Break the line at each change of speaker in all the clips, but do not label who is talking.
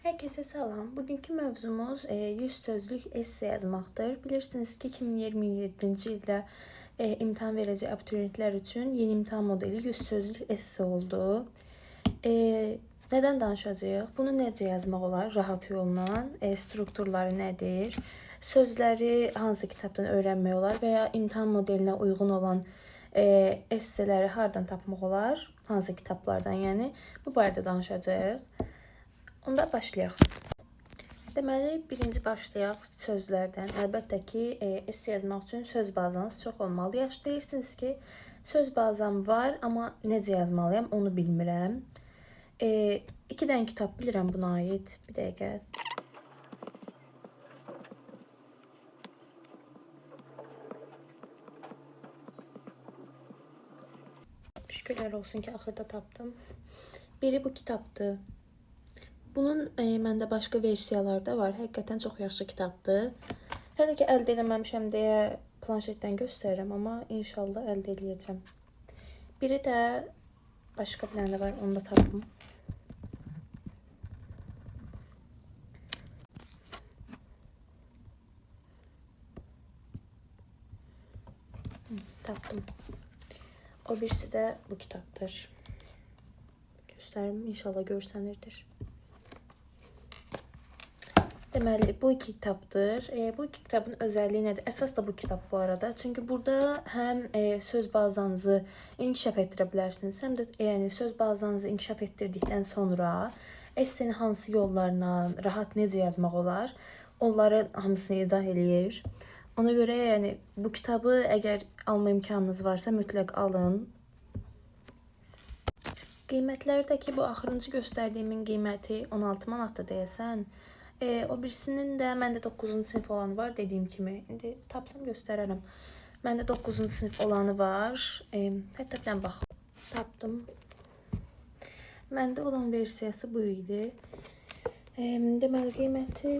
Herkese salam. Bugünkü mövzumuz 100 sözlük esse yazmaqdır. Bilirsiniz ki 2027-ci ildə imtahan verəcək abituriyentlər üçün yeni imtahan modeli 100 sözlük esse oldu. E, Nədən danışacağıq? Bunu necə yazmaq olar rahat yolla? Strukturları nədir? Sözləri hansı kitabdan öyrənmək olar və ya imtahan modelinə uyğun olan esseləri hardan tapmaq olar? Hansı kitablardan, yəni bu barədə danışacağıq. Onda başlayaq. Deməli, birinci başlayaq sözlərdən. Əlbəttə ki, esse yazmaq üçün söz bazanız çox olmalı. Yaxşı deyirsiniz ki, söz bazam var, amma necə yazmalıyam onu bilmirəm. İki dənə kitab bilirəm buna aid. Bir dəqiqə. Şükürlər olsun ki, axırda tapdım. Biri bu kitabdır. Bunun məndə başqa versiyaları da var. Həqiqətən çox yaxşı kitabdır. Hələ ki əldə eləməmişəm deyə planşetdən göstərirəm, amma inşallah əldə eləyəcəm. Biri də başqa bir dənə var, onu da tapdım. Tapdım. O birisi də bu kitabdır. Göstərim, inşallah görsənirdir. Deməli, bu iki kitabdır. Bu iki kitabın özəlliyi nədir? Əsas da bu kitab bu arada. Çünki burada həm söz bazanızı inkişaf etdirə bilərsiniz, həm də yəni söz bazanızı inkişaf etdirdikdən sonra esseni hansı yollarla rahat necə yazmaq olar, onları hamısını izah eləyir. Ona görə yəni bu kitabı əgər alma imkanınız varsa mütləq alın. Qiymətlərdəki bu axırıncı göstərdiyimin qiyməti 16 manatdır deyəsən. O birisinin də məndə 9-cu sinif olanı var dediyim kimi. İndi tapsam göstərərəm. Məndə 9-cu sinif olanı var. Hətta bir dənə bax. Tapdım. Məndə olan versiyası bu idi. Deməli qiyməti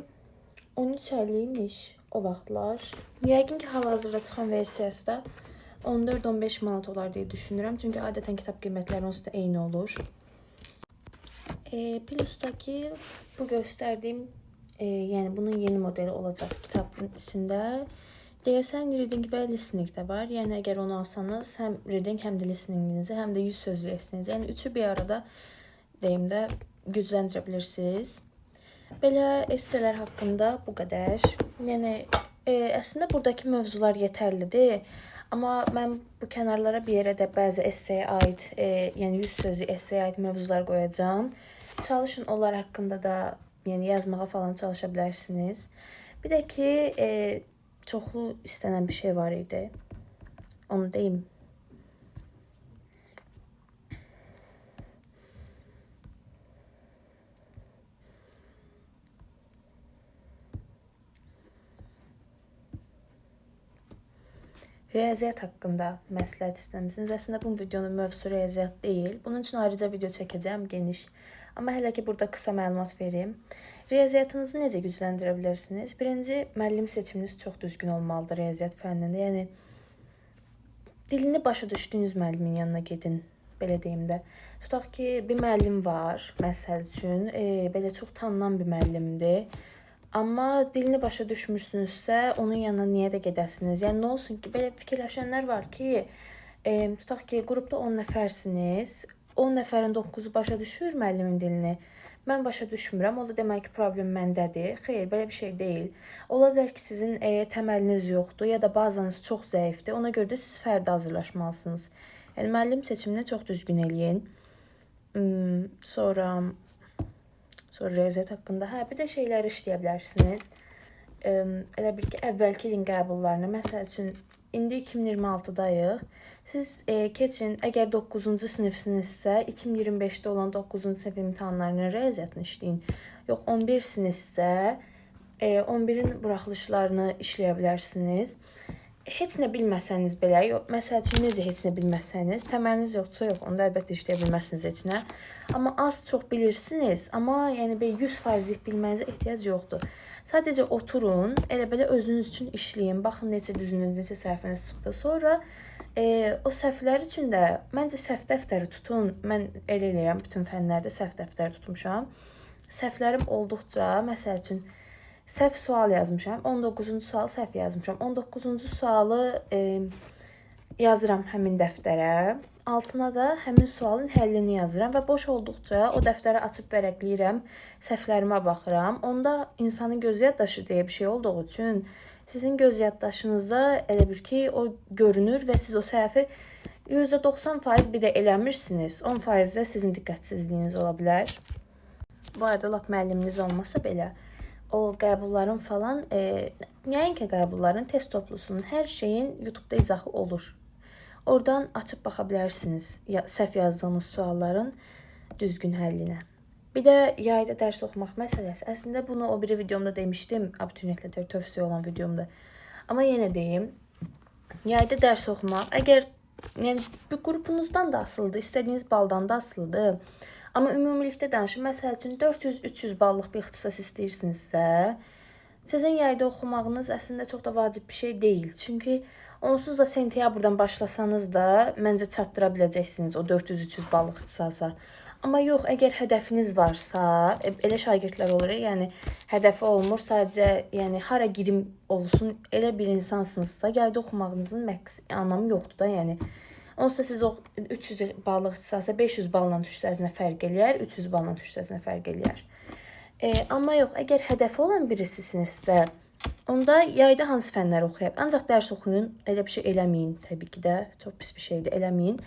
13.50 imiş o vaxtlar. Yəqin ki hal-hazırda çıxan versiyası da 14-15 manat olar deyə düşünürəm. Çünki adətən kitab qiymətləri onsuz da eyni olur. Plus'daki bu göstərdiyim yəni bunun yeni modeli olacaq kitabın içində. Deyəsən reading və listening də var. Yəni əgər onu alsanız həm reading, həm də listeninginizi, həm də 100 sözlü essenizi, yəni üçü bir arada deyim də gücləndirə bilirsiniz. Belə esselər haqqında bu qədər. Yəni əslində buradakı mövzular yetərlidir. Amma mən bu kənarlara bir yerə də bəzi esseyə aid, yəni 100 sözlü esseyə aid mövzular qoyacağam. Çalışın onlar haqqında da yəni yazmağa falan çalışa bilərsiniz. Bir də ki, çoxlu istənən bir şey var idi. Onu deyim. Riyaziyyat haqqında məsləhət istəmisiniz. Əslində bu videonun mövzusu riyaziyyat deyil. Bunun üçün ayrıca video çəkəcəm geniş. Amma hələ ki burada qısa məlumat verim. Riyaziyyatınızı necə gücləndirə bilərsiniz? Birinci, müəllim seçiminiz çox düzgün olmalıdır riyaziyyat fənnində. Yəni dilini başa düşdüyünüz müəllimin yanına gedin, belə deyim də. Tutaq ki, bir müəllim var, məsəl üçün, belə çox tanınan bir müəllimdir. Amma dilini başa düşmürsünüzsə, onun yanına niyə də gedəsiniz? Yəni nə olsun ki, belə fikirləşənlər var ki, tutaq ki, qrupda 10 nəfərsiniz, 10 nəfərin 9-u başa düşür müəllimin dilini. Mən başa düşmürəm, o da demək ki, problem məndədir. Xeyr, belə bir şey deyil. Ola bilər ki, sizin təməliniz yoxdur ya da bazanız çox zəifdir. Ona görə də siz fərdi hazırlaşmalısınız. Yəni müəllim seçimini çox düzgün eləyin. Sonra riyaziyyat haqqında bir də şeyləri işləyə bilərsiniz. Elə bir ki, əvvəlki ilin qəbullarını, məsəl üçün, indi 2026-dayıq. Siz keçin, əgər 9-cu sinifsinizsə, 2025-də olan 9-cu sinif imtahanlarının riyaziyyatını işləyin. Yox, 11-sinizsə, 11-in buraxılışlarını işləyə bilərsiniz. Heç nə bilməsəniz belə, məsəl üçün necə heç nə bilməsəniz, təməliniz yoxdursa yox, onda əlbəttə işləyə bilmərsiniz heç nə. Amma az çox bilirsiniz, amma yəni 100%lik bilməyinizə ehtiyac yoxdur. Sadəcə oturun, elə belə özünüz üçün işləyin, baxın necə düzünüz, necə səhviniz çıxdı. Sonra o səhvlər üçün də məncə səhv dəftəri tutun. Mən elə eləyirəm, bütün fənlərdə səhv dəftəri tutmuşam. səhvlərim olduqca, məsəl üçün səhv sual yazmışam. 19-cu sual səhv yazmışam. 19-cu sualı yazıram həmin dəftərə. Altına da həmin sualın həllini yazıram və boş olduqca o dəftəri açıb vərəqləyirəm, səhvlərimə baxıram. Onda insanın göz yaddaşı deyə bir şey olduğu üçün sizin göz yaddaşınızda elə bir ki, o görünür və siz o səhvi %90% bir də eləmirsiniz. 10% də sizin diqqətsizliyiniz ola bilər. Bu arada lap müəlliminiz olmasa belə o qəbulların falan, nəinki qəbulların, test toplusunun, hər şeyin YouTube-da izahı olur. Oradan açıb baxa bilərsiniz səhv yazdığınız sualların düzgün həllinə. Bir də yayda dərs oxumaq məsələsi. Əslində bunu o biri videomda demişdim, abituriyentlərə tövsiyə olan videomda. Amma yenə deyim, yayda dərs oxumaq, əgər yəni bir qrupunuzdan da asılıdır, istədiyiniz baldan da asılıdır. Amma ümumilikdə danışım, məsəl üçün 400-300 ballıq bir ixtisas istəyirsinizsə, sizin yayda oxumağınız əslində çox da vacib bir şey deyil. Çünki onsuz da sentyabrdan başlasanız da məncə çatdıra biləcəksiniz o 400-300 ballıq ixtisasa. Amma yox, əgər hədəfiniz varsa, elə şagirdlər olur, yəni hədəfi olmur, sadəcə yəni hara girim olsun, elə bir insansınızsa, yayda oxumağınızın anlamı yoxdur da, yəni. Onsuz da siz o 300 ballıq ixtisasa 500 balla düşsəz nə fərq eləyər, 300 balla düşsəz nə fərq eləyər. Amma yox, əgər hədəfi olan birisisinizsə, onda yayda hansı fənləri oxuyaq? Ancaq dərs oxuyun, elə bir şey eləməyin təbii ki də, çox pis bir şeydir, eləməyin.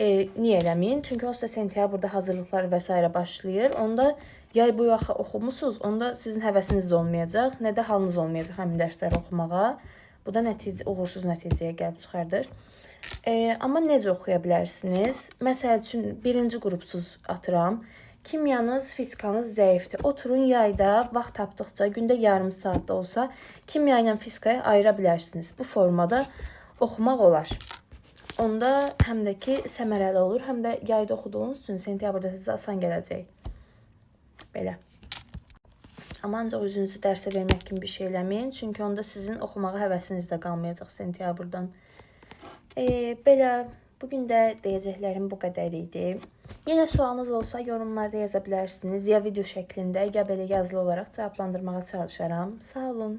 Niyə eləməyin? Çünki onsuz da sentyabrda hazırlıqlar və s. başlayır. Onda yay boyu oxumusunuz, onda sizin həvəsiniz də olmayacaq, nə də halınız olmayacaq həmin dərsləri oxumağa. Bu da uğursuz nəticəyə gəlib çıxardır. Amma necə oxuya bilərsiniz? Məsəl üçün, birinci qrupsuz atıram. Kimyanız, fizikanız zəifdir. Oturun yayda, vaxt tapdıqca, gündə yarım saat da olsa, kimya ilə fizikaya ayıra bilərsiniz. Bu formada oxumaq olar. Onda həm də ki, səmərəli olur, həm də yayda oxuduğunuz üçün sentyabrda sizə asan gələcək. Belə. Amma ancaq özünüzü dərsə vermək kimi bir şey eləməyin. Çünki onda sizin oxumağa həvəsiniz də qalmayacaq sentyabrdan. Belə, bugün də deyəcəklərim bu qədər idi. Yenə sualınız olsa yorumlarda yaza bilərsiniz. Ya video şəklində, ya belə yazılı olaraq cavablandırmağa çalışaram. Sağ olun.